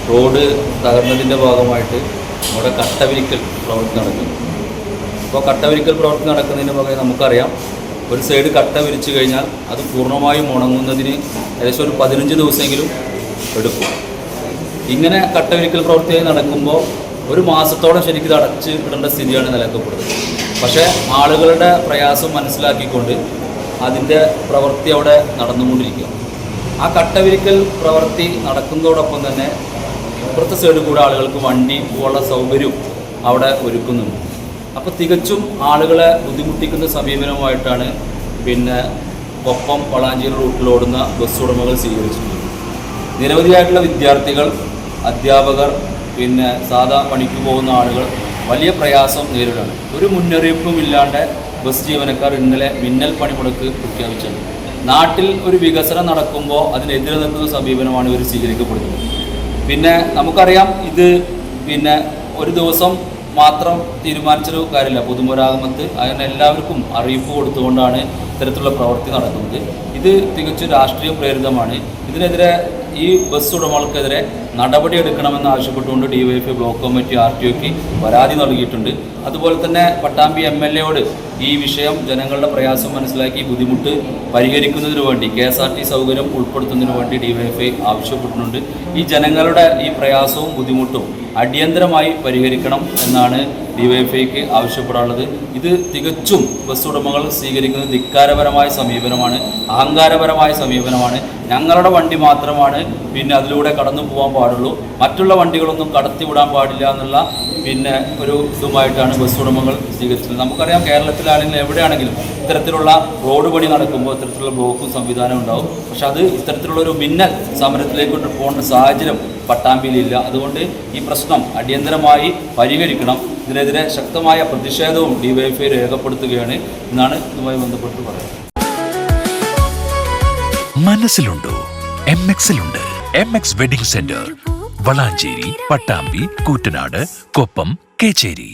Road തകർന്നതിൻ്റെ ഭാഗമായിട്ട് നമ്മുടെ കട്ടവിരിക്കൽ പ്രവൃത്തി നടക്കുന്നു. അപ്പോൾ കട്ടവിരിക്കൽ പ്രവൃത്തി നടക്കുന്നതിൻ്റെ ഭാഗമായി നമുക്കറിയാം, ഒരു സൈഡ് കട്ട വിരിച്ചു കഴിഞ്ഞാൽ അത് പൂർണ്ണമായും ഉണങ്ങുന്നതിന് ഏകദേശം ഒരു 15 ദിവസമെങ്കിലും എടുക്കും. ഇങ്ങനെ കട്ടവിരിക്കൽ പ്രവൃത്തി നടക്കുമ്പോൾ ഒരു മാസത്തോളം ശരിക്കും ഇത് അടച്ച് ഇടേണ്ട സ്ഥിതിയാണ് നിലനിൽക്കപ്പെടുന്നത്. പക്ഷേ ആളുകളുടെ പ്രയാസം മനസ്സിലാക്കിക്കൊണ്ട് അതിൻ്റെ പ്രവൃത്തി അവിടെ നടന്നുകൊണ്ടിരിക്കുക. ആ കട്ടവിരിക്കൽ പ്രവൃത്തി നടക്കുന്നതോടൊപ്പം തന്നെ ഇപ്പുറത്തെ സൈഡിൽ കൂടെ ആളുകൾക്ക് വണ്ടി പോലുള്ള സൗകര്യവും അവിടെ ഒരുക്കുന്നുണ്ട്. അപ്പോൾ തികച്ചും ആളുകളെ ബുദ്ധിമുട്ടിക്കുന്ന സമീപനമായിട്ടാണ് കൊപ്പം വളാഞ്ചേരി റൂട്ടിലോടുന്ന ബസ് ഉടമകൾ സ്വീകരിച്ചിട്ടുള്ളത്. നിരവധിയായിട്ടുള്ള വിദ്യാർത്ഥികൾ, അധ്യാപകർ, സാധാ പണിക്ക് പോകുന്ന ആളുകൾ വലിയ പ്രയാസം നേരിടുകയാണ്. ഒരു മുന്നറിയിപ്പും ഇല്ലാണ്ട് ബസ് ജീവനക്കാർ ഇന്നലെ മിന്നൽ പണിമുടക്ക് പ്രഖ്യാപിച്ചത്. നാട്ടിൽ ഒരു വികസനം നടക്കുമ്പോൾ അതിനെതിരെ നിൽക്കുന്ന സമീപനമാണ് ഇവർ സ്വീകരിക്കപ്പെടുന്നത്. നമുക്കറിയാം, ഇത് ഒരു ദിവസം മാത്രം തീരുമാനിച്ചൊരു കാര്യമില്ല. പൊതുമരാമത്ത് അങ്ങനെ എല്ലാവർക്കും അറിയിപ്പ് കൊടുത്തുകൊണ്ടാണ് ഇത്തരത്തിലുള്ള പ്രവൃത്തി നടക്കുന്നത്. ഇത് തികച്ചും രാഷ്ട്രീയ പ്രേരിതമാണ്. ഇതിനെതിരെ ഈ ബസ് ഉടമകൾക്കെതിരെ നടപടിയെടുക്കണമെന്ന് ആവശ്യപ്പെട്ടുകൊണ്ട് DYFI ബ്ലോക്ക് കമ്മിറ്റി RTOക്ക് പരാതി നൽകിയിട്ടുണ്ട്. അതുപോലെ തന്നെ പട്ടാമ്പി MLA ഈ വിഷയം, ജനങ്ങളുടെ പ്രയാസം മനസ്സിലാക്കി ബുദ്ധിമുട്ട് പരിഹരിക്കുന്നതിന് വേണ്ടി KSRT സൗകര്യം ഉൾപ്പെടുത്തുന്നതിന് വേണ്ടി DYFI ആവശ്യപ്പെട്ടിട്ടുണ്ട്. ഈ ജനങ്ങളുടെ ഈ പ്രയാസവും ബുദ്ധിമുട്ടും അടിയന്തരമായി പരിഹരിക്കണം എന്നാണ് DYFIക്ക് ആവശ്യപ്പെടാനുള്ളത്. ഇത് തികച്ചും ബസ് ഉടമകൾ സ്വീകരിക്കുന്നത് ധിക്കാരപരമായ സമീപനമാണ്, അഹങ്കാരപരമായ സമീപനമാണ്. ഞങ്ങളുടെ വണ്ടി മാത്രമാണ് അതിലൂടെ കടന്നു പോകാൻ പാടുള്ളൂ, മറ്റുള്ള വണ്ടികളൊന്നും കടത്തിവിടാൻ പാടില്ല എന്നുള്ള ഒരു ഇതുമായിട്ടാണ് ബസ് ഉടമകൾ സ്വീകരിച്ചത്. നമുക്കറിയാം, കേരളത്തിലാണെങ്കിലും എവിടെയാണെങ്കിലും ഇത്തരത്തിലുള്ള റോഡ് പണി നടക്കുമ്പോൾ ഇത്തരത്തിലുള്ള ബ്ലോക്കും സംവിധാനം ഉണ്ടാവും. പക്ഷെ അത് ഇത്തരത്തിലുള്ളൊരു മിന്നൽ സമരത്തിലേക്ക് പോകേണ്ട സാഹചര്യം പട്ടാമ്പിയിലില്ല. അതുകൊണ്ട് ഈ പ്രശ്നം അടിയന്തരമായി പരിഹരിക്കണം. ഇതിനെതിരെ ശക്തമായ പ്രതിഷേധവും DYFI രേഖപ്പെടുത്തുകയാണ് എന്നാണ് ഇതുമായി ബന്ധപ്പെട്ട് പറയുന്നത്. മനസ്സിലുണ്ടോ? MXലുണ്ട്. MX wedding centre, Valanchery, Pattambi, Koottanad, Koppam, Kecheri.